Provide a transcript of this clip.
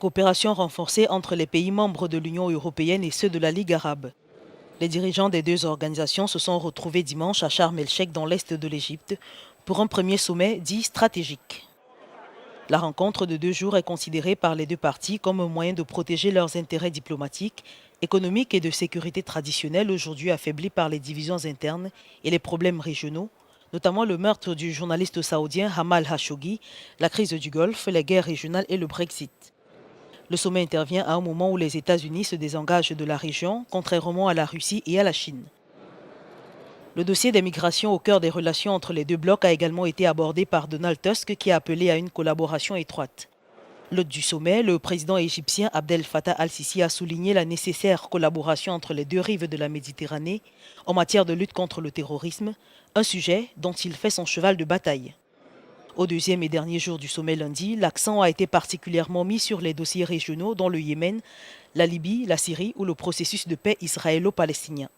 Coopération renforcée entre les pays membres de l'Union européenne et ceux de la Ligue arabe. Les dirigeants des deux organisations se sont retrouvés dimanche à Sharm el-Sheikh dans l'est de l'Égypte pour un premier sommet dit stratégique. La rencontre de 2 jours est considérée par les deux parties comme un moyen de protéger leurs intérêts diplomatiques, économiques et de sécurité traditionnels aujourd'hui affaiblis par les divisions internes et les problèmes régionaux, notamment le meurtre du journaliste saoudien Jamal Khashoggi, la crise du Golfe, les guerres régionales et le Brexit. Le sommet intervient à un moment où les États-Unis se désengagent de la région, contrairement à la Russie et à la Chine. Le dossier des migrations au cœur des relations entre les deux blocs a également été abordé par Donald Tusk qui a appelé à une collaboration étroite. L'hôte du sommet, le président égyptien Abdel Fattah al-Sisi a souligné la nécessaire collaboration entre les deux rives de la Méditerranée en matière de lutte contre le terrorisme, un sujet dont il fait son cheval de bataille. Au deuxième et dernier jour du sommet lundi, l'accent a été particulièrement mis sur les dossiers régionaux dont le Yémen, la Libye, la Syrie ou le processus de paix israélo-palestinien.